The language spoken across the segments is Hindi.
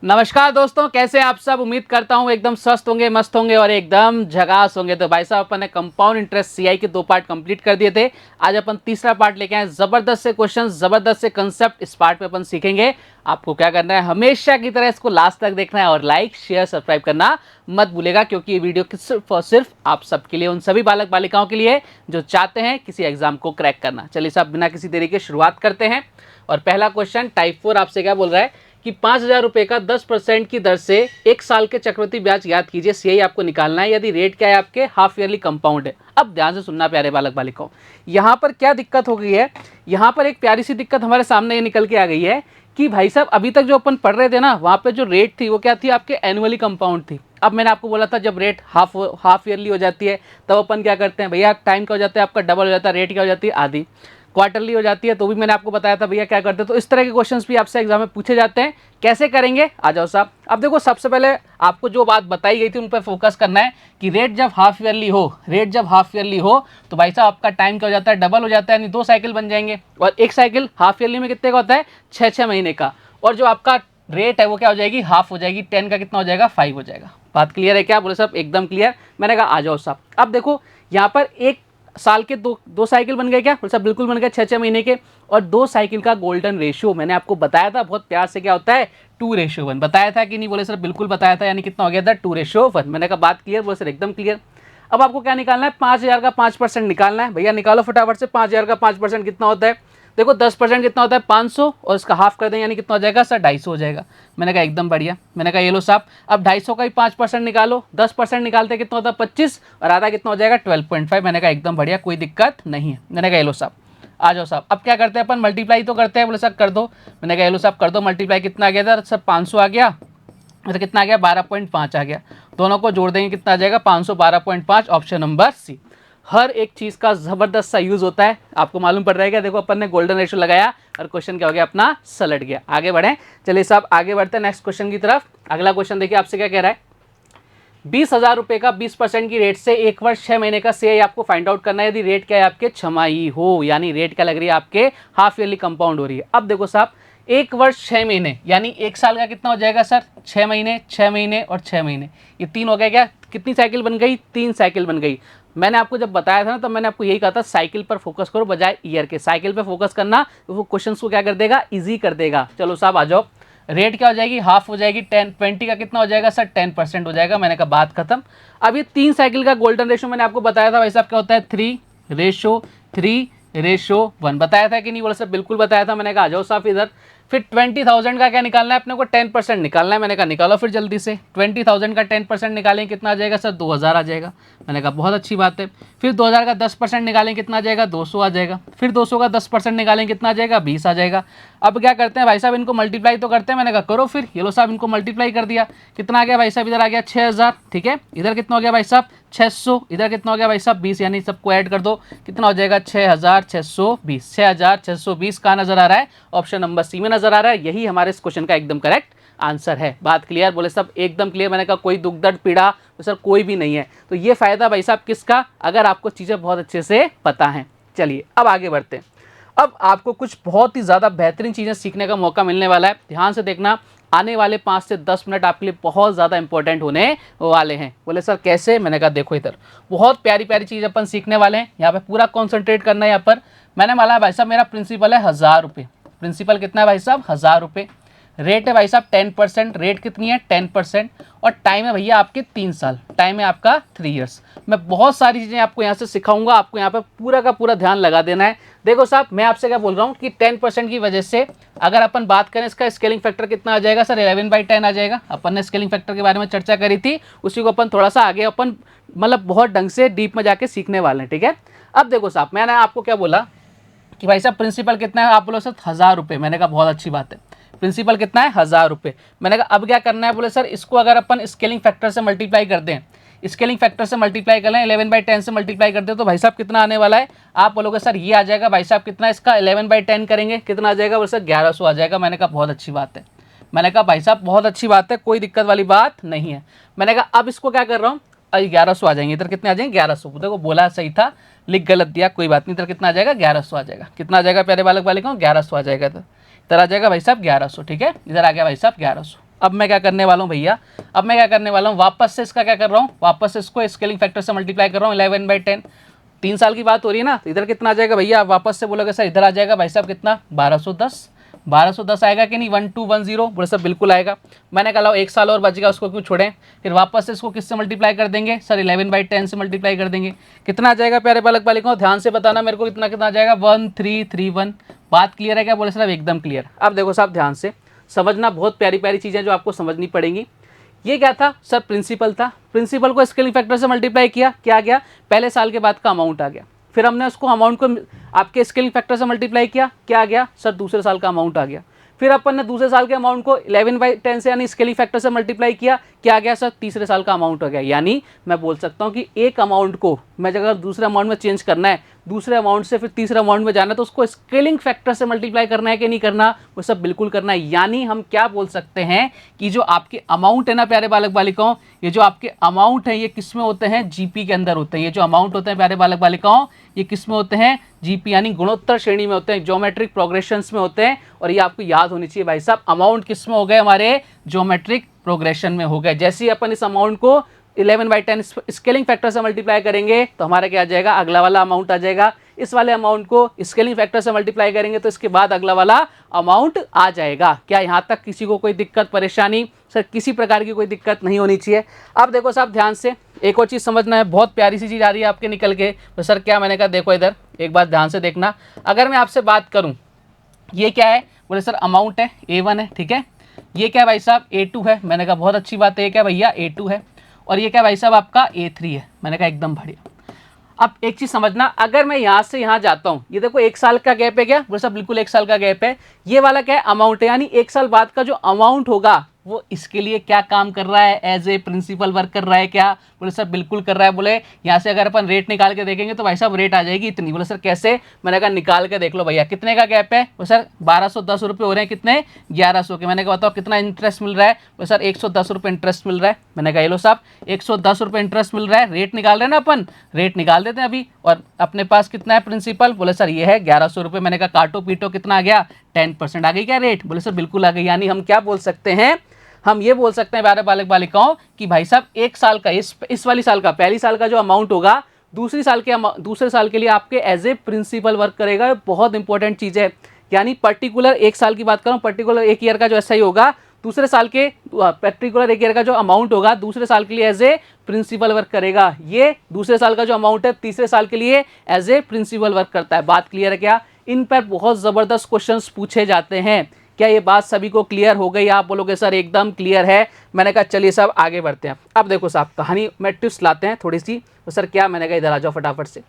नमस्कार दोस्तों, कैसे हैं आप सब। उम्मीद करता हूं एकदम स्वस्थ होंगे, मस्त होंगे और एकदम झकास होंगे। तो भाई साहब, अपन ने कंपाउंड इंटरेस्ट सीआई के 2 पार्ट कंप्लीट कर दिए थे। आज अपन तीसरा पार्ट लेके आए। जबरदस्त से क्वेश्चन, जबरदस्त से कंसेप्ट इस पार्ट में अपन सीखेंगे। आपको क्या करना है, हमेशा की तरह इसको लास्ट तक देखना है और लाइक शेयर सब्सक्राइब करना मत भूलेगा, क्योंकि ये वीडियो सिर्फ और सिर्फ आप सबके लिए, उन सभी बालक बालिकाओं के लिए जो चाहते हैं किसी एग्जाम को क्रैक करना। चलिए साहब, बिना किसी देरी के शुरुआत करते हैं। और पहला क्वेश्चन टाइप 4 आपसे क्या बोल रहा है कि 5,000 रुपये का 10% की दर से 1 साल के चक्रवृद्धि ब्याज याद कीजिए। सीआई आपको निकालना है, यदि रेट क्या है आपके हाफ ईयरली कंपाउंड है। अब ध्यान से सुनना प्यारे बालक बालिकाओं, यहाँ पर क्या दिक्कत हो गई है। यहाँ पर एक प्यारी सी दिक्कत हमारे सामने ये निकल के आ गई है कि भाई साहब, अभी तक जो अपन पढ़ रहे थे ना, वहाँ पे जो रेट थी वो क्या थी, आपके एनुअली कंपाउंड थी। अब मैंने आपको बोला था जब रेट हाफ ईयरली हो जाती है तब अपन क्या करते हैं भैया, टाइम क्या हो जाता है आपका, डबल हो जाता है। रेट क्या हो जाती है, आधी। क्वार्टरली हो जाती है तो भी मैंने आपको बताया था भैया क्या करते हैं। तो इस तरह के क्वेश्चंस भी आपसे एग्जाम में पूछे जाते हैं। कैसे करेंगे, आ जाओ साहब। अब देखो, सबसे पहले आपको जो बात बताई गई थी उन पर फोकस करना है कि रेट जब हाफ ईयरली हो, तो भाई साहब आपका टाइम क्या हो जाता है, डबल हो जाता है, यानी 2 साइकिल बन जाएंगे। और एक साइकिल हाफ ईयरली में कितने का होता है, 6 महीने का। और जो आपका रेट है वो क्या हो जाएगी, हाफ हो जाएगी। 10 का कितना हो जाएगा, 5 हो जाएगा। बात क्लियर है क्या, बोले साहब एकदम क्लियर। मैंने कहा आ जाओ साहब। अब देखो, यहाँ पर 1 साल के दो साइकिल बन गए क्या, बोले साहब बिल्कुल बन गए, 6 महीने के। और 2 साइकिल का गोल्डन रेशियो मैंने आपको बताया था बहुत प्यार से, क्या होता है, 2:1 बताया था कि नहीं, बोले सर बिल्कुल बताया था। यानी कितना हो गया था, 2:1। मैंने कहा बात क्लियर, बोले सर एकदम क्लियर। अब आपको क्या निकालना है, 5,000 का 5% निकालना है। भैया निकालो फटाफट से, 5,000 का 5% कितना होता है। देखो 10% कितना होता है, 500, और इसका हाफ कर दें यानी कितना हो जाएगा सर, 250 हो जाएगा। मैंने कहा एकदम बढ़िया। मैंने कहा ये लो साहब, अब 250 का ही 5% निकालो। 10% निकालते कितना होता है, 25, और आधा कितना हो जाएगा, 12.5। मैंने कहा एकदम बढ़िया, कोई दिक्कत नहीं है। मैंने कहा ये लो साहब, आ जाओ साहब। अब क्या करते हैं अपन, मल्टीप्लाई तो करते हैं। बोले साहब कर दो। मैंने कहा ये लो साहब कर दो मल्टीप्लाई। कितना आ गया था सर, 500 आ गया। तो कितना आ गया, 12.5 आ गया। दोनों को जोड़ देंगे कितना आ जाएगा, 512.5। Option number C. हर एक चीज़ का ज़बरदस्त सा यूज़ होता है, आपको मालूम पड़ रहा है क्या। देखो अपन ने गोल्डन रेशियो लगाया और क्वेश्चन क्या हो गया अपना, सलट गया। आगे बढ़ें, चलिए साहब आगे बढ़ते हैं नेक्स्ट क्वेश्चन की तरफ। अगला क्वेश्चन देखिए आपसे क्या कह रहा है। 20,000 रुपये का 20% की रेट से 1 वर्ष 6 महीने का सीआई आपको फाइंड आउट करना है, यदि रेट क्या है आपके, छमाही हो। यानी रेट क्या लग रही है आपके, हाफ ईयरली कंपाउंड हो रही है। अब देखो साहब, 1 वर्ष 6 महीने यानी 1 साल का कितना हो जाएगा सर, 6 महीने, 6 महीने और 6 महीने, ये 3 हो गया क्या। कितनी साइकिल बन गई, 3 साइकिल बन गई। मैंने आपको जब बताया था ना, तब मैंने आपको यही कहा था साइकिल पर फोकस करो बजाय ईयर के। साइकिल पर फोकस करना तो वो क्वेश्चन को क्या कर देगा, ईजी कर देगा। चलो साहब आ जाओ। रेट क्या हो जाएगी, हाफ हो जाएगी। 20 का कितना हो जाएगा सर, 10% हो जाएगा। मैंने कहा बात खत्म। अब ये 3 साइकिल का गोल्डन रेशो मैंने आपको बताया था भाई साहब, क्या होता है, 3:3:1 बताया था कि नहीं, बोला सर बिल्कुल बताया था। मैंने कहा आ जाओ साहब इधर। फिर 20,000 का क्या निकालना है अपने को, 10% निकालना है। मैंने कहा निकालो फिर जल्दी से। 20,000 का 10% निकालें कितना आ जाएगा सर, 2,000 आ जाएगा। मैंने कहा बहुत अच्छी बात है। फिर 2,000 का 10% निकालें कितना आ जाएगा, 200 आ जाएगा। फिर 200 का 10% निकालें कितना आ जाएगा, 20 आ जाएगा। अब क्या करते हैं भाई साहब, इनको मल्टीप्लाई तो करते हैं। मैंने कहा करो फिर। ये लो साहब इनको मल्टीप्लाई कर दिया। कितना आ गया भाई साहब, इधर आ गया 6,000, ठीक है। इधर कितना हो गया भाई साहब, 600। इधर कितना हो गया भाई साहब, 20, यानी सबको ऐड कर दो। कितना हो जाएगा, 6,620। 6,620 का नजर आ रहा है, ऑप्शन नंबर सी में नजर आ रहा है। यही हमारे इस क्वेश्चन का एकदम करेक्ट आंसर है। बात क्लियर, बोले सब एकदम क्लियर। मैंने कहा कोई दुख दर्द पीड़ा तो सर कोई भी नहीं है। तो ये फायदा भाई साहब किसका, अगर आपको चीजें बहुत अच्छे से पता हैं। चलिए अब आगे बढ़ते हैं। अब आपको कुछ बहुत ही ज़्यादा बेहतरीन चीज़ें सीखने का मौका मिलने वाला है, ध्यान से देखना। आने वाले 5 से 10 मिनट आपके लिए बहुत ज़्यादा इंपॉर्टेंट होने वाले हैं। बोले सर कैसे, मैंने कहा देखो इधर बहुत प्यारी प्यारी चीज़ अपन सीखने वाले हैं। यहाँ पे पूरा कॉन्सेंट्रेट करना है। यहाँ पर मैंने माना भाई साहब, मेरा प्रिंसिपल है 1,000 रुपये। प्रिंसिपल कितना है भाई साहब, 1,000 रुपये। रेट है भाई साहब 10%। रेट कितनी है, 10%। और टाइम है भैया आपके 3 साल। टाइम है आपका 3 ईयर्स। मैं बहुत सारी चीज़ें आपको यहाँ से सिखाऊंगा, आपको यहाँ पे पूरा का पूरा ध्यान लगा देना है। देखो साहब, मैं आपसे क्या बोल रहा हूँ कि 10% की वजह से अगर अपन बात करें, इसका स्केलिंग फैक्टर कितना आ जाएगा सर, 11/10 आ जाएगा। अपन ने स्केलिंग फैक्टर के बारे में चर्चा करी थी, उसी को अपन थोड़ा सा आगे अपन मतलब बहुत ढंग से डीप में जाके सीखने वाले हैं, ठीक है। अब देखो साहब, मैंने आपको क्या बोला कि भाई साहब प्रिंसिपल कितना है, आप बोलो सर 1,000 रुपये। मैंने कहा बहुत अच्छी बात है, प्रिंसिपल कितना है, 1,000 रुपये। मैंने कहा अब क्या करना है, बोले सर इसको अगर अपन स्केलिंग फैक्टर से मल्टीप्लाई कर दें, स्केलिंग फैक्टर से मल्टीप्लाई कर लें, 11/10 से मल्टीप्लाई करते हो तो भाई साहब कितना आने वाला है, आप बोलोगे सर ये आ जाएगा। भाई साहब कितना, इसका 11/10 करेंगे कितना आ जाएगा, बोले सर 1,100 आ जाएगा। मैंने कहा बहुत अच्छी बात है। मैंने कहा भाई साहब बहुत अच्छी बात है, कोई दिक्कत वाली बात नहीं है। मैंने कहा अब इसको क्या कर रहा हूँ, 1,100 आ जाएंगे। इधर कितने आ जाएंगे, 1,100। देखो बोला सही था, लिख गलत दिया, कोई बात नहीं। इधर कितना आ जाएगा, 1,100 आ जाएगा। कितना आ जाएगा प्यारे बालक बालिकाओं, 1,100 आ जाएगा। इधर आ जाएगा भाई साहब 1,100, ठीक है। इधर आ गया भाई साहब 1,100। अब मैं क्या करने वाला हूँ भैया, अब मैं क्या करने वाला हूँ, वापस से इसका क्या कर रहा हूँ, वापस से इसको स्केलिंग फैक्टर से मल्टीप्लाई कर रहा हूँ 11/10। 3 साल की बात हो रही है ना, तो इधर कितना आ जाएगा भैया, आप वापस से बोलोगे सर इधर आ जाएगा भाई साहब कितना 1210, 1210 आएगा कि नहीं, 1210 बोले सर बिल्कुल आएगा। मैंने कहा 1 साल और बच गया, उसको क्यों छोड़ें, फिर वापस से इसको किससे मल्टीप्लाई कर देंगे सर 11/10 से मल्टीप्लाई कर देंगे। कितना आ जाएगा प्यारे बालक बालिकाओं, ध्यान से बताना मेरे को, कितना कितना आ जाएगा 1331। बात क्लियर है क्या, बोले सर एकदम क्लियर। अब देखो साहब ध्यान से समझना, बहुत प्यारी प्यारी चीज़ें जो आपको समझनी पड़ेंगी। ये क्या था सर, प्रिंसिपल था, प्रिंसिपल को स्केलिंग फैक्टर से मल्टीप्लाई किया, क्या आ गया, पहले साल के बाद का अमाउंट आ गया। फिर हमने उसको अमाउंट को आपके स्केलिंग फैक्टर से मल्टीप्लाई किया, क्या आ गया सर, दूसरे साल का अमाउंट आ गया। फिर अपन ने दूसरे साल के अमाउंट को 11/10 से यानी स्केलिंग फैक्टर से मल्टीप्लाई किया, क्या आ गया सर, तीसरे साल का अमाउंट आ गया। यानी मैं बोल सकता हूँ कि एक अमाउंट को मैं अगर दूसरे अमाउंट में चेंज करना है, दूसरे अमाउंट से फिर तीसरे अमाउंट में जाना है, तो उसको स्केलिंग फैक्टर से मल्टीप्लाई करना है कि नहीं करना, वो सब बिल्कुल करना है। यानी हम क्या बोल सकते हैं कि जो आपके अमाउंट है ना प्यारे बालक बालिकाओं, ये जो आपके अमाउंट है ये किस में होते हैं, जीपी के अंदर होते हैं। ये जो अमाउंट होते हैं प्यारे बालक बालिकाओं, ये किस में होते हैं, जीपी यानी गुणोत्तर श्रेणी में होते हैं, ज्योमेट्रिक प्रोग्रेशंस में होते हैं। और ये आपको याद होनी चाहिए भाई साहब, अमाउंट किस में हो गए, हमारे ज्योमेट्रिक प्रोग्रेशन में हो गए। जैसे ही अपन इस अमाउंट को 11/10 स्केलिंग फैक्टर से मल्टीप्लाई करेंगे तो हमारा क्या आ जाएगा, अगला वाला अमाउंट आ जाएगा। इस वाले अमाउंट को स्केलिंग फैक्टर से मल्टीप्लाई करेंगे तो इसके बाद अगला वाला अमाउंट आ जाएगा। क्या यहाँ तक किसी को कोई दिक्कत परेशानी, सर किसी प्रकार की कोई दिक्कत नहीं होनी चाहिए। अब देखो साहब ध्यान से एक और चीज़ समझना है, बहुत प्यारी सी चीज़ आ रही है आपके निकल के, तो सर क्या, मैंने कहा देखो इधर एक बात ध्यान से देखना। अगर मैं आपसे बात करूँ, ये क्या है, बोले सर अमाउंट है A1 है, ठीक है। ये क्या भाई साहब A2 है, मैंने कहा बहुत अच्छी बात है। ये क्या भैया A2 है। और ये क्या भाई साहब आपका A3 है, मैंने कहा एकदम बढ़िया। अब एक चीज़ समझना, अगर मैं यहाँ से यहाँ जाता हूँ, ये देखो 1 साल का गैप है, क्या बोले साहब बिल्कुल 1 साल का गैप है। ये वाला क्या है, अमाउंट है, यानी 1 साल बाद का जो अमाउंट होगा वो इसके लिए क्या काम कर रहा है, एज ए प्रिंसिपल वर्क कर रहा है। क्या बोले सर बिल्कुल कर रहा है। बोले यहाँ से अगर अपन रेट निकाल के देखेंगे तो भाई साहब रेट आ जाएगी इतनी। बोले सर कैसे, मैंने कहा निकाल के देख लो भैया, कितने का गैप है, बोले सर 1210 रुपये हो रहे हैं, कितने 1100 के। मैंने कहा बताओ कितना इंटरेस्ट मिल रहा है, बोले सर 110 रुपये इंटरेस्ट मिल रहा है। मैंने कहा ये लो साहब 110 रुपये इंटरेस्ट मिल रहा है, रेट निकाल रहे हैं ना अपन, रेट निकाल देते हैं अभी। और अपने पास कितना है प्रिंसिपल, बोले सर ये है 1100 रुपये। मैंने कहा काटो पीटो कितना आ गया, 10% आ गई क्या रेट, बोले सर बिल्कुल आ गई। यानी हम क्या बोल सकते हैं, हम ये बोल सकते हैं प्यारे बालक बालिकाओं कि भाई साहब 1 साल का इस वाली साल का, पहली साल का जो अमाउंट होगा दूसरे साल के लिए आपके एज ए प्रिंसिपल वर्क करेगा। बहुत इंपॉर्टेंट चीज़ है। यानी पर्टिकुलर 1 साल की बात करूँ, पर्टिकुलर 1 ईयर का जो ऐसा ही होगा, दूसरे साल के पर्टिकुलर 1 ईयर का जो अमाउंट होगा दूसरे साल के लिए एज ए प्रिंसिपल वर्क करेगा। ये दूसरे साल का जो अमाउंट है तीसरे साल के लिए एज ए प्रिंसिपल वर्क करता है। बात क्लियर है क्या, इन पर बहुत ज़बरदस्त क्वेश्चंस पूछे जाते हैं। क्या ये बात सभी को क्लियर हो गई, आप बोलोगे सर एकदम क्लियर है। मैंने कहा चलिए साहब आगे बढ़ते हैं। अब देखो साहब कहानी में ट्विस्ट लाते हैं थोड़ी सी, तो सर क्या, मैंने कहा इधर आ जाओ फटाफट से।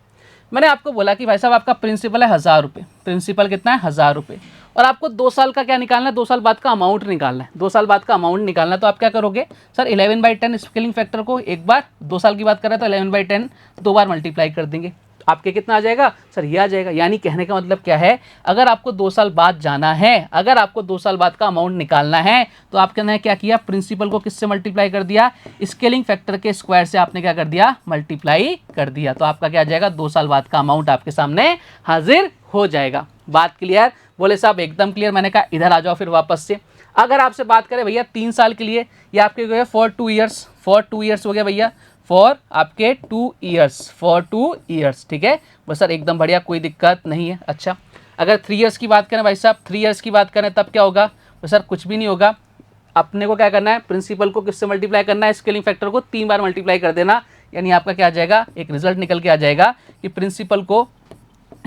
मैंने आपको बोला कि भाई साहब आपका प्रिंसिपल है 1000 रुपये, प्रिंसिपल कितना है 1000 रुपये, और आपको 2 साल का क्या निकालना है, 2 साल बाद का अमाउंट निकालना है। 2 साल बाद का अमाउंट निकालना है तो आप क्या करोगे सर, 11/10 स्केलिंग फैक्टर को एक बार, 2 साल की बात कर रहे हैं तो 11/10 2 बार मल्टीप्लाई कर देंगे, आपके कितना आ जाएगा सर, ये आ जाएगा। यानी कहने का मतलब क्या है, अगर आपको 2 साल बाद जाना है, अगर आपको 2 साल बाद का अमाउंट निकालना है तो आपने क्या किया, प्रिंसिपल को किससे मल्टीप्लाई कर दिया, स्केलिंग फैक्टर के स्क्वायर से आपने क्या कर दिया, मल्टीप्लाई कर दिया। तो आपका क्या आ जाएगा, 2 साल बाद का अमाउंट आपके सामने हाजिर हो जाएगा। बात क्लियर, बोले साहब एकदम क्लियर। मैंने कहा इधर आ जाओ फिर वापस से। अगर आपसे बात करें भैया 3 साल के लिए, ये आपके हो गया फॉर 2 ईयर्स हो गया भैया, फॉर आपके 2 ईयर्स, ठीक है। बस सर एकदम बढ़िया, कोई दिक्कत नहीं है। अच्छा अगर 3 ईयर्स की बात करें भाई साहब, 3 ईयर्स की बात करें तब क्या होगा, बस सर कुछ भी नहीं होगा। अपने को क्या करना है, प्रिंसिपल को किससे मल्टीप्लाई करना है, स्केलिंग फैक्टर को 3 बार मल्टीप्लाई कर देना। यानी आपका क्या आ जाएगा, एक रिजल्ट निकल के आ जाएगा कि प्रिंसिपल को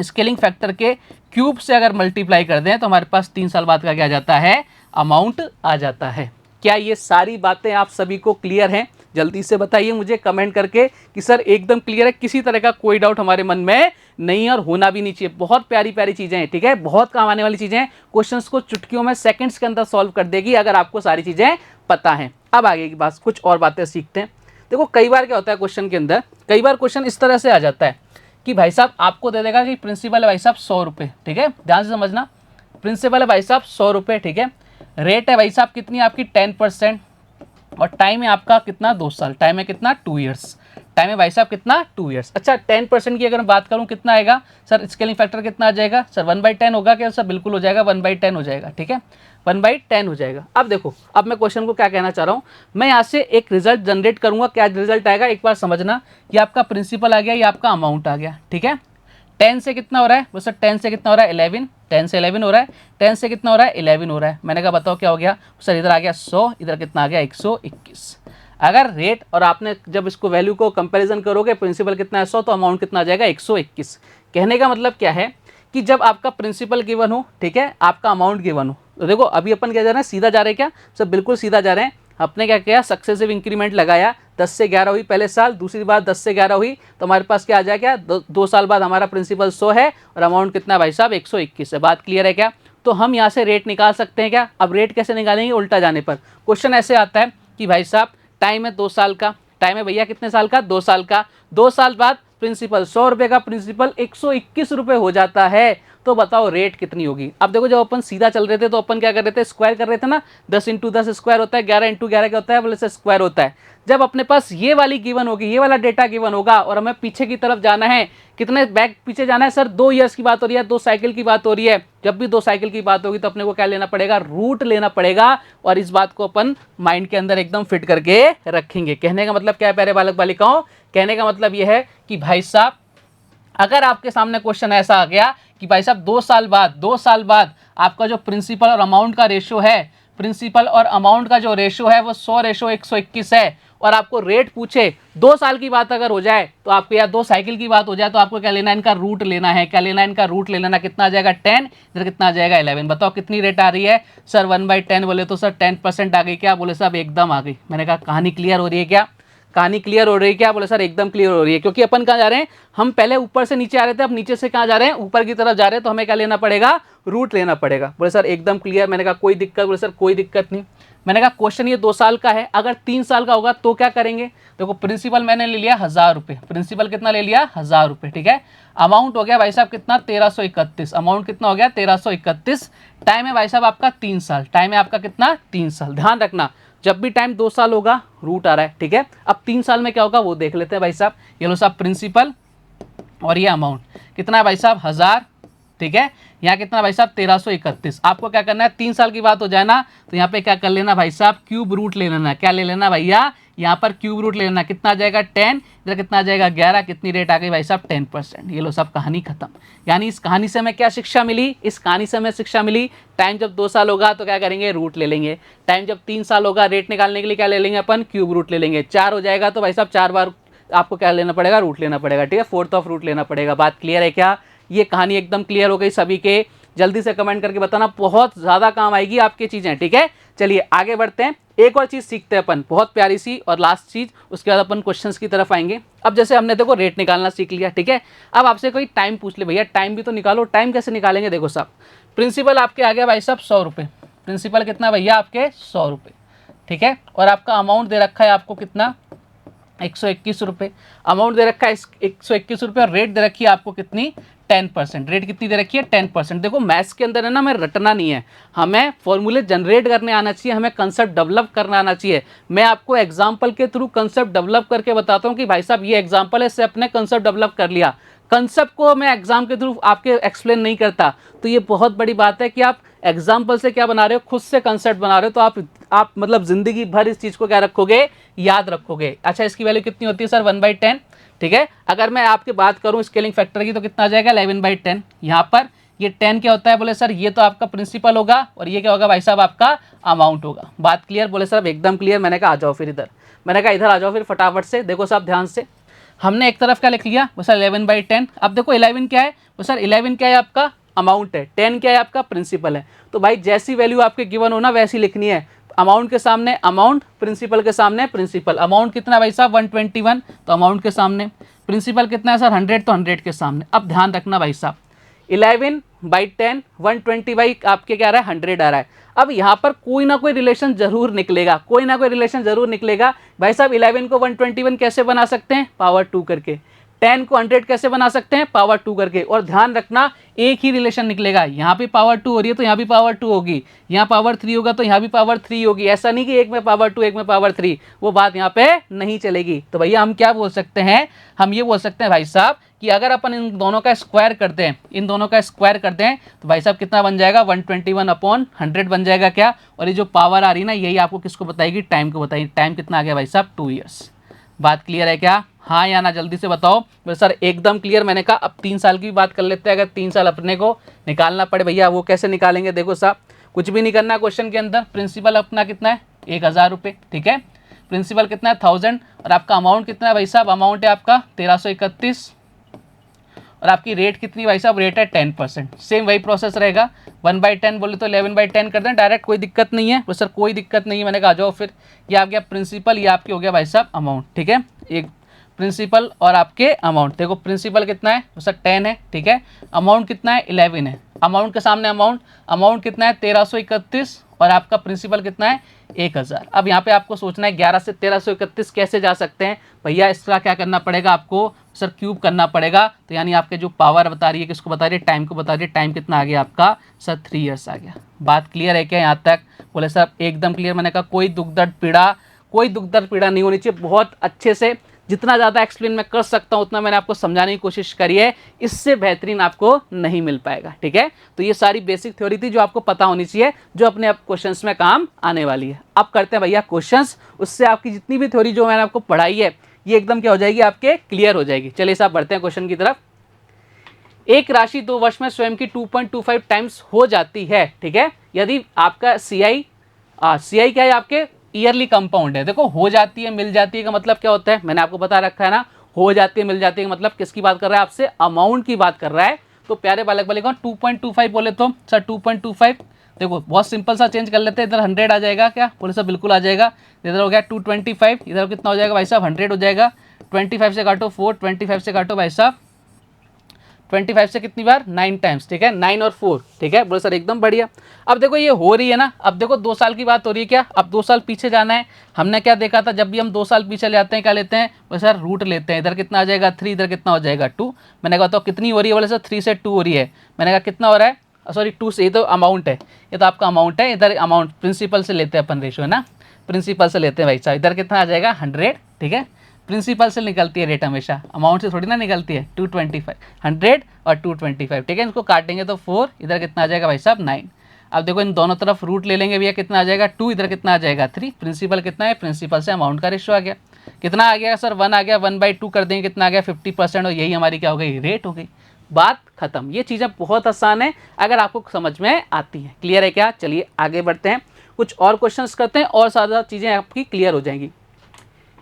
स्केलिंग फैक्टर के क्यूब से अगर मल्टीप्लाई कर दें तो हमारे पास 3 साल बाद का क्या आ जाता है, अमाउंट आ जाता है। क्या ये सारी बातें आप सभी को क्लियर हैं? जल्दी से बताइए मुझे कमेंट करके कि सर एकदम क्लियर है, किसी तरह का कोई डाउट हमारे मन में नहीं और होना भी नहीं चाहिए। बहुत प्यारी प्यारी चीज़ें हैं, ठीक है, बहुत काम आने वाली चीज़ें हैं। क्वेश्चंस को चुटकियों में सेकंड्स के अंदर सॉल्व कर देगी अगर आपको सारी चीज़ें पता हैं। अब आगे की बात, कुछ और बातें सीखते हैं। देखो कई बार क्या होता है क्वेश्चन के अंदर, कई बार क्वेश्चन इस तरह से आ जाता है कि भाई साहब आपको दे देगा कि प्रिंसिपल है भाई साहब 100 रुपये, ठीक है, ध्यान से समझना। प्रिंसिपल है भाई साहब 100 रुपये, ठीक है। रेट है भाई साहब कितनी आपकी 10%, और टाइम है आपका कितना 2 साल, टाइम है कितना 2 ईयर्स। टाइम है भाई साहब कितना 2 ईयर्स। अच्छा 10% की अगर मैं बात करूँ कितना आएगा सर, स्केलिंग फैक्टर कितना आ जाएगा सर, 1/10 होगा क्या सर, बिल्कुल हो जाएगा 1/10 हो जाएगा, ठीक है 1/10 हो जाएगा। अब देखो, अब मैं क्वेश्चन को क्या कहना चाह रहा हूँ, मैं यहाँ से एक रिजल्ट जनरेट करूँगा, क्या रिजल्ट आएगा एक बार समझना, ये आपका प्रिंसिपल आ गया, ये आपका अमाउंट आ गया, ठीक है 10 से कितना हो रहा है वो सर, 10 से कितना हो रहा है 11, 10 से 11 हो रहा है, 10 से कितना हो रहा है 11 हो रहा है। मैंने कहा बताओ क्या हो गया सर, इधर आ गया 100, इधर कितना आ गया 121। अगर रेट और आपने जब इसको वैल्यू को कंपैरिजन करोगे, प्रिंसिपल कितना है 100 तो अमाउंट कितना आ जाएगा 121। कहने का मतलब क्या है कि जब आपका प्रिंसिपल गिवन हो, ठीक है आपका अमाउंट गिवन हो, तो देखो अभी अपन क्या जा रहे हैं, सीधा जा रहे हैं क्या सर, बिल्कुल सीधा जा रहे हैं। आपने क्या किया, सक्सेसिव इंक्रीमेंट लगाया, 10 से 11 हुई पहले साल, दूसरी बार 10 से 11 हुई, तो हमारे पास क्या आ जाएगा, 2 साल बाद हमारा प्रिंसिपल 100 है और अमाउंट कितना भाई साहब 121 है। बात क्लियर है क्या? तो हम यहाँ से रेट निकाल सकते हैं क्या? अब रेट कैसे निकालेंगे, उल्टा जाने पर क्वेश्चन ऐसे आता है कि भाई साहब टाइम है 2 साल का, टाइम है भैया कितने साल का, 2 साल का, 2 साल बाद प्रिंसिपल 100 रुपये का प्रिंसिपल 121 रुपये हो जाता है, तो बताओ रेट कितनी होगी। अब देखो जब अपन सीधा चल रहे थे तो अपन क्या कर रहे थे, स्क्वायर कर रहे थे ना, 10 × 10 स्क्वायर होता है, 11 × 11 क्या होता है बोले से स्क्वायर होता है। जब अपने पास ये वाली गिवन होगी, ये वाला डेटा गिवन होगा और हमें पीछे की तरफ जाना है, कितने बैक पीछे जाना है सर, 2 ईयर्स की बात हो रही है, 2 साइकिल की बात हो रही है। जब भी 2 साइकिल की बात होगी तो अपने को क्या लेना पड़ेगा, रूट लेना पड़ेगा, और इस बात को अपन माइंड के अंदर एकदम फिट करके रखेंगे। कहने का मतलब क्या है प्यारे बालक बालिकाओं, कहने का मतलब यह है कि भाई साहब अगर आपके सामने क्वेश्चन ऐसा आ गया कि भाई साहब 2 साल बाद आपका जो प्रिंसिपल और अमाउंट का रेशियो है, प्रिंसिपल और अमाउंट का जो रेशियो है वो 100:121 है, और आपको रेट पूछे 2 साल की बात अगर हो जाए तो आपको, या 2 साइकिल की बात हो जाए तो आपको क्या लेना है, इनका रूट लेना है। क्या लेना है, इनका रूट ले लेना। कितना आ जाएगा 10, इधर कितना आ जाएगा 11। बताओ कितनी रेट आ रही है सर, 1/10 बोले तो सर 10% आ गई क्या, बोले साहब एकदम आ गई। मैंने कहा कहानी क्लियर हो रही है क्या, कहानी क्लियर हो रही है क्या, बोले सर एकदम क्लियर हो रही है। क्योंकि अपन कहाँ जा रहे हैं, हम पहले ऊपर से नीचे आ रहे थे, अब नीचे से कहाँ जा रहे हैं, ऊपर की तरफ जा रहे हैं, तो हमें क्या लेना पड़ेगा, रूट लेना पड़ेगा। बोले सर एकदम क्लियर। मैंने कहा कोई दिक्कत, बोले सर कोई दिक्कत नहीं। मैंने कहा क्वेश्चन ये 2 साल का है, अगर 3 साल का होगा तो क्या करेंगे। देखो प्रिंसिपल मैंने ले लिया 1000 रुपये, प्रिंसिपल कितना ले लिया 1000 रुपये, ठीक है। अमाउंट हो गया भाई साहब कितना 1331, अमाउंट कितना हो गया 1331। टाइम है भाई साहब आपका 3 साल, टाइम है आपका कितना 3 साल। ध्यान रखना जब भी टाइम 2 साल होगा रूट आ रहा है, ठीक है। अब 3 साल में क्या होगा वो देख लेते हैं भाई साहब। ये लो साहब प्रिंसिपल और ये अमाउंट कितना है भाई साहब 1000, ठीक है। यहाँ कितना भाई साहब 1331। आपको क्या करना है, 3 साल की बात हो जाए ना तो यहाँ पे क्या कर लेना भाई साहब, क्यूब रूट ले लेना। क्या ले लेना भैया, यहाँ पर क्यूब रूट ले लेना। कितना आ जाएगा 10, इधर कितना आ जाएगा 11। कितनी रेट आ गई भाई साहब 10%। ये लो सब कहानी खत्म। यानी इस कहानी से हमें क्या शिक्षा मिली, इस कहानी से हमें शिक्षा मिली, टाइम जब 2 साल होगा तो क्या करेंगे, रूट ले लेंगे। टाइम जब 3 साल होगा रेट निकालने के लिए क्या ले लेंगे अपन, क्यूब रूट ले लेंगे। 4 हो जाएगा तो भाई साहब 4 बार आपको क्या लेना पड़ेगा, रूट लेना पड़ेगा, ठीक है। 4th ऑफ रूट लेना पड़ेगा। बात क्लियर है क्या, ये कहानी एकदम क्लियर हो गई सभी के। जल्दी से कमेंट करके बताना, बहुत ज़्यादा काम आएगी आपकी चीज़ें, ठीक है। चलिए आगे बढ़ते हैं, एक और चीज़ सीखते हैं अपन, बहुत प्यारी सी और लास्ट चीज़, उसके बाद अपन क्वेश्चंस की तरफ आएंगे। अब जैसे हमने देखो रेट निकालना सीख लिया, ठीक है। अब आपसे कोई टाइम पूछ ले, भैया टाइम भी तो निकालो। टाइम कैसे निकालेंगे, देखो साहब प्रिंसिपल आपके आ गया भाई साहब 100 रुपये। प्रिंसिपल कितना भैया आपके 100 रुपये, ठीक है। और आपका अमाउंट दे रखा है आपको कितना 121 रुपये। अमाउंट दे रखा है 121 रुपये और रेट दे रखी है आपको कितनी 10%। रेट कितनी दे रखी है 10%। देखो मैथ्स के अंदर है ना, हमें रटना नहीं है, हमें फॉर्मूले जनरेट करने आना चाहिए, हमें कंसेप्ट डेवलप करना आना चाहिए। मैं आपको एग्जांपल के थ्रू कंसेप्ट डेवलप करके बताता हूँ कि भाई साहब ये एग्जांपल है, इससे अपने कंसेप्ट डेवलप कर लिया। कंसेप्ट को मैं एग्जाम के थ्रू आपके एक्सप्लेन नहीं करता, तो ये बहुत बड़ी बात है कि आप एग्जाम्पल से क्या बना रहे हो, खुद से कंसेप्ट बना रहे हो, तो आप मतलब जिंदगी भर इस चीज़ को क्या रखोगे, याद रखोगे। अच्छा इसकी वैल्यू कितनी होती है सर 1/10, ठीक है। अगर मैं आपकी बात करूं स्केलिंग फैक्टर की तो कितना आ जाएगा 11/10। यहाँ पर ये 10 क्या होता है, बोले सर ये तो आपका प्रिंसिपल होगा और ये क्या होगा भाई साहब आपका अमाउंट होगा। बात क्लियर, बोले सर एकदम क्लियर। मैंने कहा आ जाओ फिर इधर, मैंने कहा इधर आ जाओ फिर फटाफट से। देखो साहब ध्यान से, हमने एक तरफ क्या लिख लिया वो सर 11/10। अब देखो 11 क्या है वो सर, 11 क्या है आपका अमाउंट है, 10 क्या है आपका प्रिंसिपल है। तो भाई जैसी वैल्यू आपके गिवन हो ना वैसी लिखनी है। अमाउंट के सामने अमाउंट, प्रिंसिपल के सामने प्रिंसिपल। अमाउंट कितना भाई साहब 121, तो अमाउंट के सामने। प्रिंसिपल कितना है सर 100, तो 100 के सामने। अब ध्यान रखना भाई साहब 11/10 120 आपके क्या आ रहा है 100 आ रहा है। अब यहाँ पर कोई ना कोई रिलेशन जरूर निकलेगा, कोई ना कोई रिलेशन जरूर निकलेगा। भाई साहब 11 को 121 कैसे बना सकते हैं, पावर 2 करके। 10 को 100 कैसे बना सकते हैं, पावर 2 करके। और ध्यान रखना एक ही रिलेशन निकलेगा, यहाँ पे पावर 2 हो रही है तो यहाँ भी पावर 2 होगी, यहाँ पावर 3 होगा तो यहाँ भी पावर 3 होगी। ऐसा नहीं कि एक में पावर 2 एक में पावर 3, वो बात यहाँ पे नहीं चलेगी। तो भैया हम क्या बोल सकते हैं, हम ये बोल सकते हैं भाई साहब कि अगर अपन इन दोनों का स्क्वायर करते हैं, इन दोनों का स्क्वायर करते हैं तो भाई साहब कितना बन जाएगा, 121/100 बन जाएगा क्या। और ये जो पावर आ रही है ना, यही आपको किसको बताएगी, टाइम को बताएगी। टाइम कितना आ गया भाई साहब, 2 ईयर्स। बात क्लियर है क्या, हाँ या ना, जल्दी से बताओ। बोले सर एकदम क्लियर। मैंने कहा अब 3 साल की भी बात कर लेते हैं। अगर 3 साल अपने को निकालना पड़े भैया, वो कैसे निकालेंगे, देखो साहब कुछ भी नहीं करना क्वेश्चन के अंदर। प्रिंसिपल अपना कितना है, 1000 रुपये, ठीक है। प्रिंसिपल कितना है, 1000। और आपका अमाउंट कितना है भाई साहब, अमाउंट है आपका 1331। और आपकी रेट कितनी भाई साहब, रेट है 10%। सेम वही प्रोसेस रहेगा, 1/10 बोले तो 11/10 कर दें डायरेक्ट, कोई दिक्कत नहीं है। तो सर कोई दिक्कत नहीं है, मैंने कहा आ जाओ फिर। ये आ गया प्रिंसिपल, ये आपके हो गया भाई साहब अमाउंट, ठीक है। एक प्रिंसिपल और आपके अमाउंट, देखो प्रिंसिपल कितना है तो सर 10 है, ठीक है। अमाउंट कितना है, 11 है। अमाउंट के सामने अमाउंट कितना है, 1331। और आपका प्रिंसिपल कितना है, 1000। अब यहाँ पे आपको सोचना है 11 से 1331 कैसे जा सकते हैं भैया। इसका क्या करना पड़ेगा आपको, सर क्यूब करना पड़ेगा। तो यानी आपके जो पावर बता रही है, किसको बता रही है, टाइम को बता रही है। टाइम कितना आ गया आपका, सर 3 ईयर्स आ गया। बात क्लियर है क्या यहाँ तक, बोले सर एकदम क्लियर। मैंने कहा कोई दुख दर्द पीड़ा नहीं होनी चाहिए। बहुत अच्छे से जितना ज़्यादा एक्सप्लेन मैं कर सकता हूँ उतना मैंने आपको समझाने की कोशिश करी है, इससे बेहतरीन आपको नहीं मिल पाएगा, ठीक है। तो ये सारी बेसिक थ्योरी थी जो आपको पता होनी चाहिए, जो अपने आप क्वेश्चंस में काम आने वाली है। अब करते हैं भैया क्वेश्चंस, उससे आपकी जितनी भी थ्योरी जो मैंने आपको पढ़ाई है ये एकदम क्या हो जाएगी, आपके क्लियर हो जाएगी। चलिए साहब बढ़ते हैं क्वेश्चन की तरफ। एक राशि 2 वर्ष में स्वयं की 2.25 टाइम्स हो जाती है, ठीक है। यदि आपका CI क्या है, आपके ईयरली कंपाउंड है। देखो हो जाती है मिल जाती है का मतलब क्या होता है, मैंने आपको बता रखा है ना। हो जाती है मिल जाती है का मतलब किसकी बात कर रहा है, आपसे अमाउंट की बात कर रहा है। तो प्यारे बालक वाले कौन, 2.25 बोले तो सर 2.25, देखो बहुत सिंपल सा चेंज कर लेते हैं। इधर 100 आ जाएगा क्या, बोले सर बिल्कुल आ जाएगा। इधर हो गया 225, इधर कितना हो जाएगा भाई साहब, 100 हो जाएगा। 25 से काटो 4, 25 से काटो भाई साहब 25 से कितनी बार, 9 टाइम्स, ठीक है। 9 और 4, ठीक है। बोले सर एकदम बढ़िया। अब देखो ये हो रही है ना, अब देखो 2 साल की बात हो रही है क्या, अब 2 साल पीछे जाना है। हमने क्या देखा था, जब भी हम 2 साल पीछे ले आते हैं क्या लेते हैं, बोले सर रूट लेते हैं। इधर कितना आ जाएगा 3, इधर कितना हो जाएगा 2। मैंने कहा तो कितनी हो रही है, बोले सर 3 से 2 हो रही है। मैंने कहा कितना हो रहा है, सॉरी 2 से, ये तो अमाउंट है, ये तो आपका अमाउंट है। इधर अमाउंट प्रिंसिपल से लेते हैं अपन रेशो, है ना, प्रिंसिपल से लेते हैं भाई साहब। इधर कितना आ जाएगा 100, ठीक है। प्रिंसिपल से निकलती है रेट हमेशा, अमाउंट से थोड़ी ना निकलती है। 225, 100 और 225, ठीक है। इसको काटेंगे तो 4, इधर कितना आ जाएगा भाई साहब 9। अब देखो इन दोनों तरफ रूट ले लेंगे भैया, कितना आ जाएगा 2, इधर कितना आ जाएगा 3। प्रिंसिपल कितना है, प्रिंसिपल से अमाउंट का रेशो आ गया, कितना आ गया सर 1 आ गया। 1/2 कर देंगे, कितना आ गया 50%। और यही हमारी क्या हो गई, रेट हो गई। बात खत्म। ये चीज़ें बहुत आसान है अगर आपको समझ में आती हैं। क्लियर है क्या, चलिए आगे बढ़ते हैं, कुछ और क्वेश्चंस करते हैं और ज़्यादा चीज़ें आपकी क्लियर हो जाएंगी।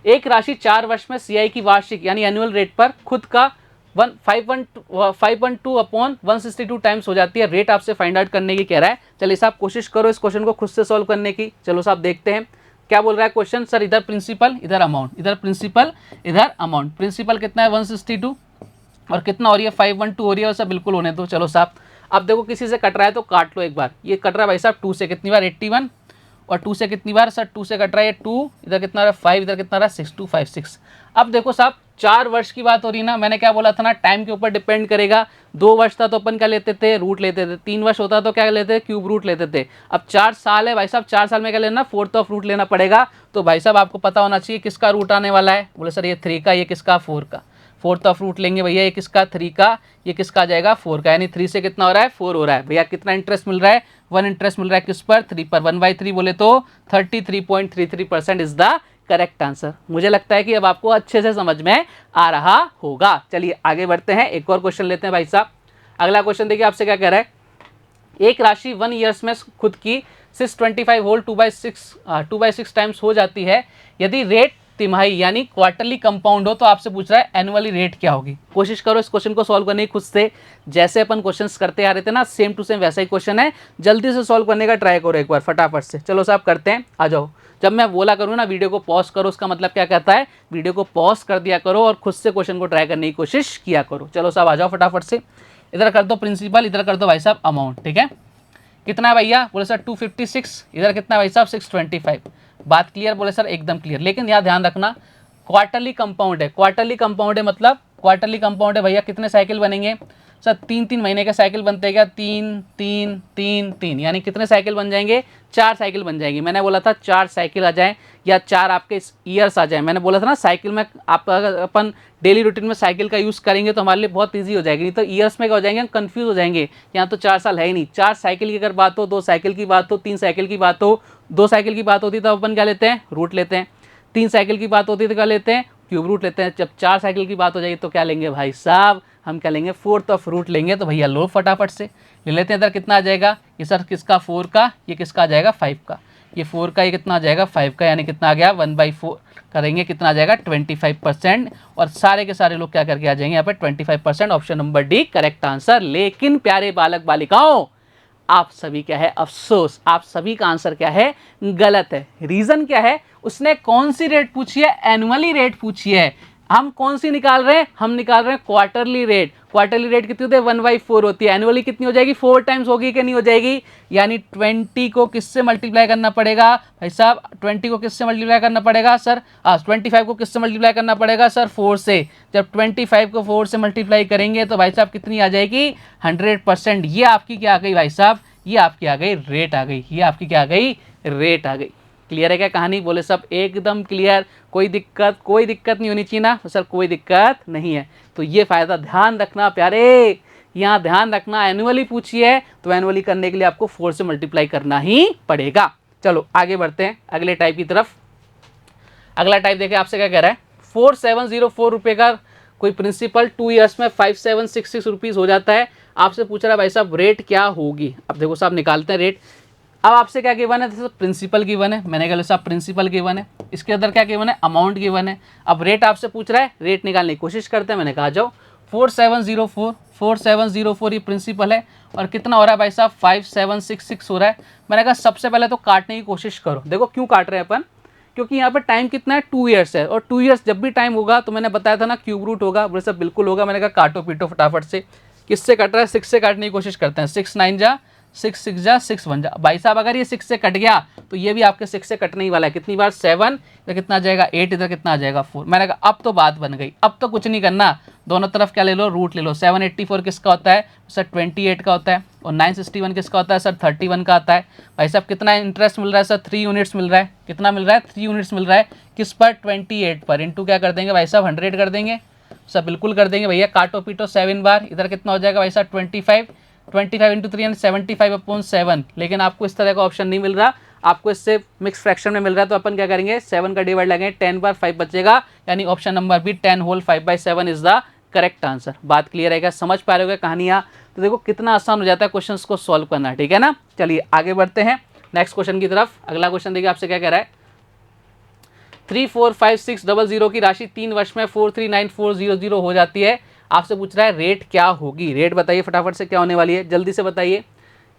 एक राशि 4 वर्ष में CI की वार्षिक यानी एनुअल रेट पर खुद का 5.2/162 टाइम्स हो जाती है। रेट आपसे फाइंड आउट करने की कह रहा है। चलिए साहब कोशिश करो इस क्वेश्चन को खुद से सॉल्व करने की। चलो साहब देखते हैं क्या बोल रहा है क्वेश्चन। सर इधर प्रिंसिपल इधर अमाउंट, इधर प्रिंसिपल इधर अमाउंट। प्रिंसिपल कितना है 162 और कितना हो रही है 512 हो रही है। सर बिल्कुल होने दो। चलो साहब अब देखो किसी से कट रहा है तो काट लो एक बार। ये कट रहा है भाई साहब 2 से, कितनी बार 81 और 2 से कितनी बार सर 2 से कट रहा है 2, इधर कितना रहा 5, इधर कितना रहा 6, 2, 5, 6। अब देखो साहब 4 वर्ष की बात हो रही ना, मैंने क्या बोला था ना, टाइम के ऊपर डिपेंड करेगा। 2 वर्ष था तो अपन क्या लेते थे, रूट लेते थे। 3 वर्ष होता तो क्या लेते थे, क्यूब रूट लेते थे। अब 4 साल है भाई साहब, 4 साल में क्या लेना, 4th ऑफ रूट लेना पड़ेगा। तो भाई साहब आपको पता होना चाहिए किसका रूट आने वाला है। बोले सर ये 3 का, ये किसका 4 का। 4th ऑफ रूट लेंगे भैया, ये किसका 3 का, ये किसका आ जाएगा 4 का। यानी 3 से कितना हो रहा है 4 हो रहा है। भैया कितना इंटरेस्ट मिल रहा है 1 इंटरेस्ट मिल रहा है किस पर 3 पर। 1/3 बोले तो 33.33% इज द करेक्ट आंसर। मुझे लगता है कि अब आपको अच्छे से समझ में आ रहा होगा। चलिए आगे बढ़ते हैं, एक और क्वेश्चन लेते हैं भाई साहब। अगला क्वेश्चन देखिए आपसे क्या कह रहा है। एक राशि 1 ईयर्स में खुद की 625 होल 2/6 टाइम्स हो जाती है। यदि रेट तिमाही यानी क्वार्टरली कंपाउंड हो तो आपसे पूछ रहा है एनुअली रेट क्या होगी। कोशिश करो इस क्वेश्चन को सॉल्व करने की खुद से। जैसे अपन क्वेश्चंस करते आ रहे थे ना, सेम टू सेम वैसा ही क्वेश्चन है। जल्दी से सॉल्व करने का ट्राई करो एक बार फटाफट से। चलो साहब करते हैं, आ जाओ। जब मैं बोला करूँ ना वीडियो को पॉज करो, उसका मतलब क्या कहता है, वीडियो को पॉज कर दिया करो और खुद से क्वेश्चन को ट्राई करने की कोशिश किया करो। चलो साहब आ जाओ फटाफट से। इधर कर दो प्रिंसिपल, इधर कर दो भाई साहब अमाउंट, ठीक है। कितना है भैया, बोले सर 256, इधर कितना है भाई साहब 625। बात क्लियर, बोले सर एकदम क्लियर। लेकिन यहाँ ध्यान रखना क्वार्टरली कंपाउंड है, क्वार्टरली कंपाउंड है मतलब क्वार्टरली कंपाउंड है भैया, कितने साइकिल बनेंगे सर, 3-3 महीने के साइकिल बनते हैं क्या, 3-3-3-3 यानी कितने साइकिल बन जाएंगे, 4 साइकिल बन जाएंगी। मैंने बोला था 4 साइकिल आ जाएं या 4 आपके ईयर्स आ जाएं। मैंने बोला था ना साइकिल में आप अगर अपन डेली रूटीन में साइकिल का यूज़ करेंगे तो हमारे लिए बहुत ईजी हो जाएगी, नहीं तो ईयर्स में क्या हो जाएंगे, हम कन्फ्यूज हो जाएंगे। यहाँ तो 4 साल है ही नहीं। 4 साइकिल की अगर बात हो, 2 साइकिल की बात हो, 3 साइकिल की बात हो, 2 साइकिल की बात होती तो अपन क्या लेते हैं, रूट लेते हैं। 3 साइकिल की बात होती तो क्या लेते हैं, क्यूब रूट लेते हैं। जब 4 साइकिल की बात हो जाएगी तो क्या लेंगे भाई साहब, हम क्या लेंगे, फोर्थ ऑफ रूट लेंगे। तो भैया लो फटाफट से ले लेते हैं। इधर कितना आ जाएगा, ये सर किसका 4 का, ये किसका आ जाएगा 5 का, ये 4 का, ये कितना आ जाएगा 5 का, यानी कितना आ गया 1/4 करेंगे, कितना आ जाएगा 25%। और सारे के सारे लोग क्या करके आ जाएंगे यहाँ पे 25%। Option number D correct answer. लेकिन प्यारे बालक बालिकाओं, आप सभी क्या है, अफसोस, आप सभी का आंसर क्या है, गलत है। रीजन क्या है, उसने कौन सी रेट पूछी है, एनुअली रेट पूछी है। हम कौन सी निकाल रहे हैं, हम निकाल रहे हैं क्वार्टरली रेट। क्वार्टरली रेट कितनी होती है, 1/4 होती है। एनुअली कितनी हो जाएगी, 4 टाइम्स होगी कि नहीं हो जाएगी, यानी 20 को किससे मल्टीप्लाई करना पड़ेगा भाई साहब, 20 को किससे मल्टीप्लाई करना पड़ेगा सर, 25 को किससे मल्टीप्लाई करना पड़ेगा सर, 4 से। जब 25 को 4 से मल्टीप्लाई करेंगे तो भाई साहब कितनी आ जाएगी, 100%। ये आपकी क्या आ गई भाई साहब, ये आपकी आ गई रेट आ गई, ये आपकी क्या आ गई, रेट आ गई। क्लियर है क्या कहानी, बोले सब एकदम क्लियर, कोई दिक्कत नहीं होनी चाहिए ना सर, कोई दिक्कत नहीं है। तो ये फ़ायदा ध्यान रखना प्यारे, यहाँ ध्यान रखना, एनुअली पूछी है तो एनुअली करने के लिए आपको 4 से मल्टीप्लाई करना ही पड़ेगा। चलो आगे बढ़ते हैं अगले टाइप की तरफ। अगला टाइप देखिए आपसे क्या कह रहा है, 4704 रुपये का कोई प्रिंसिपल 2 ईयर्स में 5766 रुपीज़ हो जाता है। आपसे पूछ रहा है भाई साहब रेट क्या होगी। अब देखो साहब निकालते हैं रेट। अब आपसे क्या गिवन है, जैसे प्रिंसिपल गिवन है, मैंने कहा साहब प्रिंसिपल गिवन है, इसके अंदर क्या गिवन है, अमाउंट गिवन है। अब रेट आपसे पूछ रहा है, रेट निकालने की कोशिश करते हैं। मैंने कहा जाओ 4704 ये प्रिंसिपल है और कितना हो रहा है भाई साहब 5766 हो रहा है। मैंने कहा सबसे पहले तो काटने की कोशिश करो। देखो क्यों काट रहे हैं अपन, क्योंकि यहाँ पर टाइम कितना है 2 ईयर्स है, और 2 ईयर्स जब भी टाइम होगा तो मैंने बताया था ना क्यूब रूट होगा। बोले सब बिल्कुल होगा। मैंने कहा काटो पीटो फटाफट से। किससे कट रहा है, 6 से काटने की कोशिश करते हैं। 6 9 जा 6 6 जा 6 1 जा। भाई साहब अगर ये 6 से कट गया तो ये भी आपके 6 से कटने ही वाला है। कितनी बार 7, इधर कितना आ जाएगा 8, इधर कितना आ जाएगा 4। मैंने कहा अब तो बात बन गई, अब तो कुछ नहीं करना, दोनों तरफ क्या ले लो, रूट ले लो। 784 किसका होता है सर, 28 का होता है। और 961 किसका होता है सर, 31 का आता है। भाई साहब कितना इंटरेस्ट मिल रहा है सर, 3 यूनिट्स मिल रहा है। कितना मिल रहा है, 3 यूनिट्स मिल रहा है। किस पर, 28 पर। इंटू क्या कर देंगे भाई साहब, 100 कर देंगे सर, बिल्कुल कर देंगे भैया। काटो पीटो 7 बार, इधर कितना हो जाएगा भाई साहब 25 इंटू 3 75/7। लेकिन आपको इस तरह का ऑप्शन नहीं मिल रहा, आपको इससे मिक्स फ्रैक्शन में मिल रहा है। तो अपन क्या करेंगे, 7 का डिवाइड लगेंगे, 10 बार 5 बचेगा, यानी option number B 10 whole 5/7 is the correct answer. बात क्लियर है क्या, समझ पा रहे हो कहानियाँ। तो देखो कितना आसान हो जाता है क्वेश्चंस को सॉल्व करना, ठीक है ना। चलिए आगे बढ़ते हैं नेक्स्ट क्वेश्चन की तरफ। अगला क्वेश्चन देखिए आपसे क्या कह रहा है, 345600 की राशि 3 वर्ष में 439400 हो जाती है। आपसे पूछ रहा है रेट क्या होगी, रेट बताइए फटाफट से क्या होने वाली है, जल्दी से बताइए।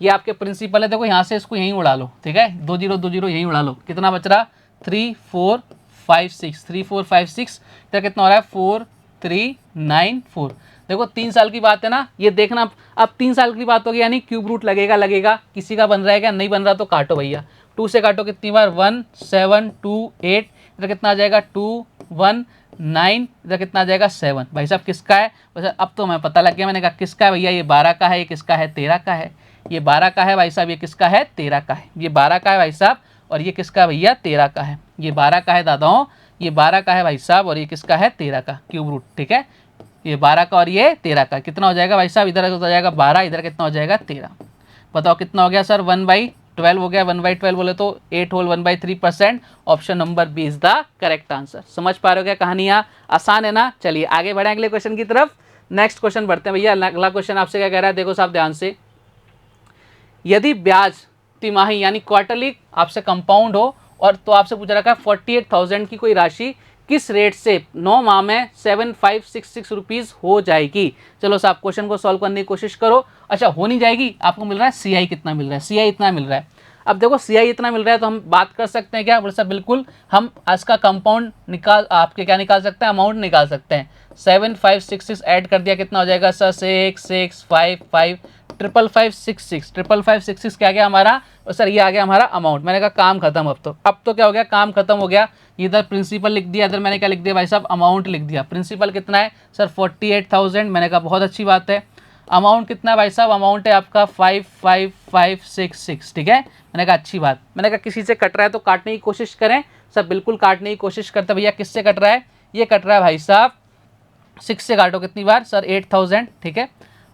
ये आपके प्रिंसिपल है, देखो यहाँ से इसको यहीं उड़ा लो, ठीक है, 2020 यहीं उड़ा लो। कितना बच रहा, 3456 इधर कितना हो रहा है 4394। देखो 3 साल की बात है ना, ये देखना अब 3 साल की बात होगी, यानी क्यूब रूट लगेगा। किसी का बन रहा है क्या, नहीं बन रहा तो काटो भैया। 2 से काटो कितनी बार, 1 7 2 8, इधर कितना आ जाएगा 2 1 9, इधर कितना आ जाएगा 7। भाई साहब किसका है, वैसे अब तो मैं पता लग गया। मैंने कहा किसका है भैया, ये 12 का है, ये किसका है 13 का है। ये 12 का है भाई साहब, ये किसका है 13 का है। ये 12 का है भाई साहब, और ये किसका है भैया 13 का है। ये 12 का है दादाओं, ये 12 का है भाई साहब, और ये किसका है 13 का क्यूब रूट, ठीक है। ये 12 का और ये 13 का, कितना हो जाएगा भाई साहब, इधर हो जाएगा 12, इधर कितना हो जाएगा 13। बताओ कितना हो गया सर, 1/12 हो गया। 1/12 बोले तो 8 whole 1/3%। Option number B is the correct answer. समझ पा रहे हो क्या कहानियाँ, आसान है ना। चलिए आगे बढ़े अगले क्वेश्चन की तरफ। नेक्स्ट क्वेश्चन बढ़ते हैं भैया। अगला क्वेश्चन आपसे क्या कह रहा है, देखो साहब ध्यान से। यदि ब्याज तिमाही यानी क्वार्टरली आपसे कंपाउंड हो, और तो आपसे पूछ रखा है 48,000 की कोई राशि किस रेट से 9 माह में 7566 रुपीज़ हो जाएगी। चलो साहब क्वेश्चन को सॉल्व करने की कोशिश करो। अच्छा हो नहीं जाएगी, आपको मिल रहा है CI कितना मिल रहा है, CI इतना मिल रहा है। अब देखो सीआई इतना मिल रहा है तो हम बात कर सकते हैं क्या, बोले सर बिल्कुल हम इसका कंपाउंड निकाल आपके क्या निकाल सकते हैं, अमाउंट निकाल सकते हैं। 7566 ऐड कर दिया कितना हो जाएगा सर, 6655 55566 55566 क्या आ गया हमारा, और सर ये आ गया हमारा अमाउंट। मैंने कहा काम खत्म। अब तो क्या हो गया, काम खत्म हो गया। इधर प्रिंसिपल लिख दिया, इधर मैंने क्या लिख दिया भाई साहब, अमाउंट लिख दिया। प्रिंसिपल कितना है सर 48,000, मैंने कहा बहुत अच्छी बात है। अमाउंट कितना है भाई साहब, अमाउंट है आपका 55566, ठीक है। मैंने कहा अच्छी बात। मैंने कहा किसी से कट रहा है तो काटने की कोशिश करें। सर बिल्कुल काटने की कोशिश करते। भैया किससे कट रहा है, ये कट रहा है भाई साहब 6 से काटो कितनी बार सर 8000, ठीक है।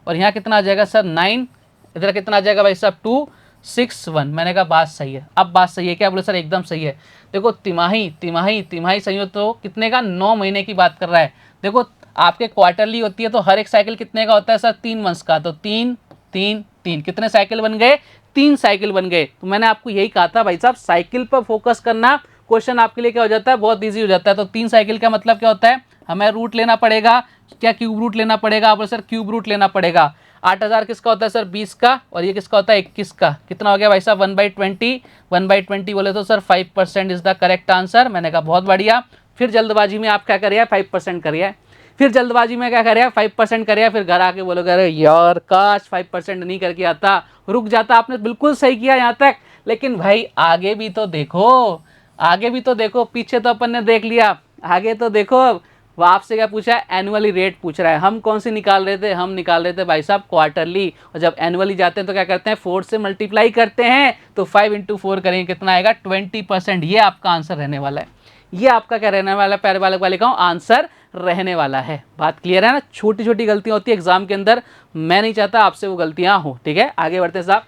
और यहाँ कितना आ जाएगा सर 9, इधर कितना आ जाएगा भाई साहब 261। मैंने कहा बात सही है। अब बात सही है क्या, बोले सर एकदम सही है। देखो तिमाही तिमाही तिमाही सही हो तो कितने का, 9 महीने की बात कर रहा है। देखो आपके क्वार्टरली होती है तो हर एक साइकिल कितने का होता है सर, 3 मंथ्स का। तो 3 3 3 कितने साइकिल बन गए, 3 साइकिल बन गए। तो मैंने आपको यही कहा था भाई साहब साइकिल पर फोकस करना, क्वेश्चन आपके लिए क्या हो जाता है, बहुत ईजी हो जाता है। तो 3 साइकिल का मतलब क्या होता है, हमें रूट लेना पड़ेगा, क्या क्यूब रूट लेना पड़ेगा, आप सर क्यूब रूट लेना पड़ेगा। 8000 किसका होता है सर 20 का, और ये किसका होता है 21 का। कितना हो गया भाई साहब 1/20, 1/20 बोले तो sir 5% is the correct answer. मैंने कहा बहुत बढ़िया। फिर जल्दबाजी में आप क्या करिए 5% करिए, फिर जल्दबाजी में क्या करिए 5% करिए, फिर घर आके बोलोगे अरे यार काश 5% नहीं करके आता, रुक जाता। आपने बिल्कुल सही किया यहाँ तक, लेकिन भाई आगे भी तो देखो, आगे भी तो देखो। पीछे तो अपन ने देख लिया, आगे तो देखो। वो आपसे क्या पूछा है, एनुअली रेट पूछ रहा है। हम कौन सी निकाल रहे थे, हम निकाल रहे थे भाई साहब क्वार्टरली। और जब एनुअली जाते हैं तो क्या करते हैं 4 से मल्टीप्लाई करते हैं। तो 5 × 4 करेंगे कितना आएगा 20%। ये आपका आंसर रहने वाला है, ये आपका क्या रहने वाला है, प्यारे बालक वाले का आंसर रहने वाला है। बात क्लियर है ना। छोटी छोटी गलतियां होती है एग्जाम के अंदर, मैं नहीं चाहता आपसे वो गलतियां हो, ठीक है। आगे बढ़ते हैं साहब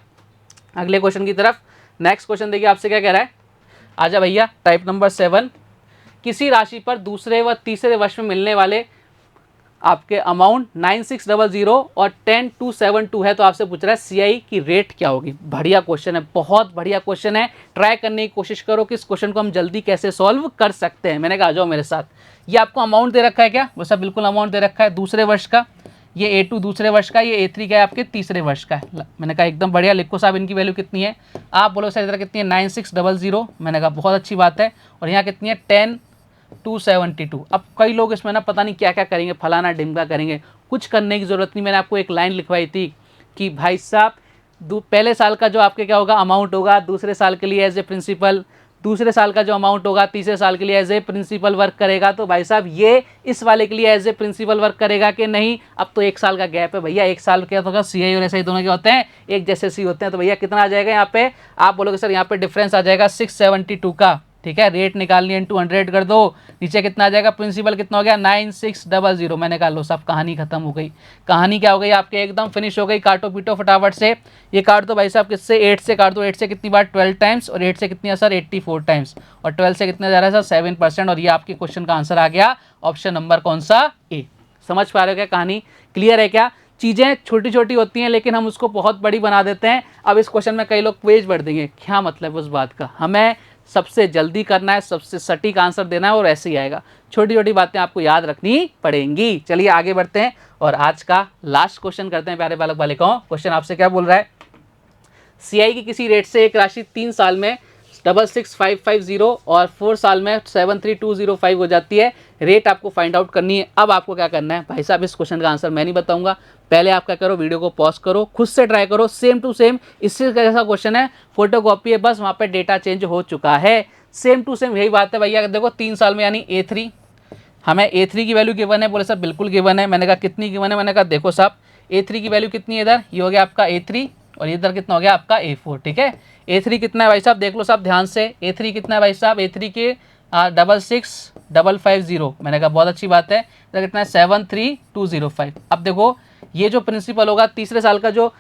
अगले क्वेश्चन की तरफ। नेक्स्ट क्वेश्चन देखिए आपसे क्या कह रहा है, आजा भैया। टाइप नंबर 7, किसी राशि पर दूसरे व तीसरे वर्ष में मिलने वाले आपके अमाउंट 9600 और 10272 है। तो आपसे पूछ रहा है सीआई की रेट क्या होगी। बढ़िया क्वेश्चन है, बहुत बढ़िया क्वेश्चन है। ट्राई करने की कोशिश करो कि इस क्वेश्चन को हम जल्दी कैसे सॉल्व कर सकते हैं। मैंने कहा आ जाओ मेरे साथ। ये आपको अमाउंट दे रखा है क्या, वो सब बिल्कुल अमाउंट दे रखा है दूसरे वर्ष का। ये A2 दूसरे वर्ष का, ये A3 क्या है आपके तीसरे वर्ष का है। मैंने कहा एकदम बढ़िया। लिखो साहब इनकी वैल्यू कितनी है, आप बोलो सर इधर कितनी है 9600। मैंने कहा बहुत अच्छी बात है। और यहाँ कितनी है 10272। अब कई लोग इसमें ना पता नहीं क्या क्या करेंगे, फलाना ढिमका करेंगे। कुछ करने की ज़रूरत नहीं। मैंने आपको एक लाइन लिखवाई थी कि भाई साहब पहले साल का जो आपके क्या होगा अमाउंट होगा, दूसरे साल के लिए एज ए प्रिंसिपल, दूसरे साल का जो अमाउंट होगा तीसरे साल के लिए एज ए प्रिंसिपल वर्क करेगा। तो भाई साहब ये इस वाले के लिए एज ए प्रिंसिपल वर्क करेगा कि नहीं। अब तो 1 साल का गैप है भैया, 1 साल क्या होगा सीआई और एसआई दोनों के होते हैं एक जैसे सी होते हैं। तो भैया कितना आ जाएगा यहाँ पे, आप बोलोगे सर यहाँ पे डिफरेंस आ जाएगा 672 का, ठीक है। रेट निकालनी है इंटू 100 कर दो, नीचे कितना आ जाएगा, प्रिंसिपल कितना हो गया 9600। मैंने कहा लो साहब कहानी खत्म हो गई। कहानी क्या हो गई आपके, एकदम फिनिश हो गई। काटो पीटो फटाफट से। ये काट दो भाई साहब किससे, 8 से काट दो। 8 से कितनी बार 12 टाइम्स, और 8 से कितनी है सर 84 टाइम्स, और 12 से कितने जा रहा है सर 7%। और ये आपके क्वेश्चन का आंसर आ गया ऑप्शन नंबर कौन सा, ए। समझ पा रहे हो क्या, कहानी क्लियर है क्या। चीज़ें छोटी छोटी होती हैं लेकिन हम उसको बहुत बड़ी बना देते हैं। अब इस क्वेश्चन में कई लोग पेज भर देंगे, क्या मतलब उस बात का। हमें सबसे जल्दी करना है, सबसे सटीक आंसर देना है, और ऐसे ही आएगा। छोटी छोटी बातें आपको याद रखनी पड़ेंगी। चलिए आगे बढ़ते हैं और आज का लास्ट क्वेश्चन करते हैं प्यारे बालक बालिकाओं। क्वेश्चन आपसे क्या बोल रहा है, सीआई की किसी रेट से एक राशि 3 साल में 66550 और 4 साल में 73205 हो जाती है। रेट आपको फाइंड आउट करनी है। अब आपको क्या करना है भाई साहब, इस क्वेश्चन का आंसर मैं नहीं बताऊंगा। पहले आप क्या करो, वीडियो को पॉज करो, खुद से ट्राई करो, सेम टू सेम। इससे कैसा क्वेश्चन है, फोटोकॉपी है बस, वहाँ पे डेटा चेंज हो चुका है। सेम टू सेम यही बात है भैया। देखो 3 साल में यानी A3, हमें A3 की वैल्यू गिवन है। बोले सर बिल्कुल गिवन है। मैंने कहा कितनी गिवन है, मैंने कहा देखो साहब A3 की वैल्यू कितनी है, इधर ये हो गया आपका A3 और इधर कितना हो गया आपका A4, ठीक है। A3 कितना है भाई साहब, देख लो साहब ध्यान से। A3 कितना है भाई साहब, A3 के 66550। मैंने कहा बहुत अच्छी बात है। इधर कितना है 73205। अब देखो ये जो प्रिंसिपल होगा तीसरे साल का जो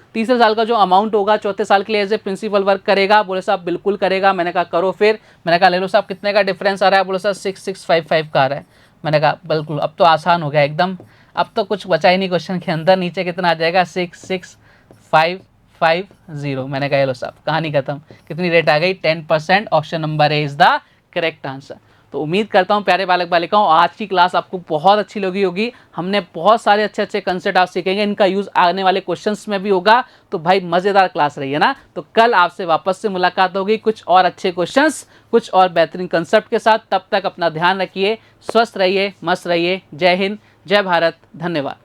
अमाउंट होगा चौथे साल के लिए एज ए प्रिंसिपल वर्क करेगा। बोले साहब बिल्कुल करेगा। मैंने कहा करो फिर। मैंने कहा ले लो साहब कितने का डिफरेंस आ रहा है, बोले साहब 6655 का आ रहा है। मैंने कहा बिल्कुल अब तो आसान हो गया एकदम, अब तो कुछ बचा ही नहीं क्वेश्चन के अंदर। नीचे कितना आ जाएगा 66550। मैंने कहा लो साहब कहानी खत्म। कितनी रेट आ गई 10%। Option number A is the correct answer. तो उम्मीद करता हूँ प्यारे बालक बालिकाओं आज की क्लास आपको बहुत अच्छी लगी होगी। हमने बहुत सारे अच्छे अच्छे कंसेप्ट आप सीखेंगे, इनका यूज आने वाले क्वेश्चंस में भी होगा। तो भाई मजेदार क्लास रही है ना। तो कल आपसे वापस से मुलाकात होगी कुछ और अच्छे क्वेश्चंस, कुछ और बेहतरीन कंसेप्ट के साथ। तब तक अपना ध्यान रखिए, स्वस्थ रहिए, मस्त रहिए। जय हिंद, जय भारत, धन्यवाद।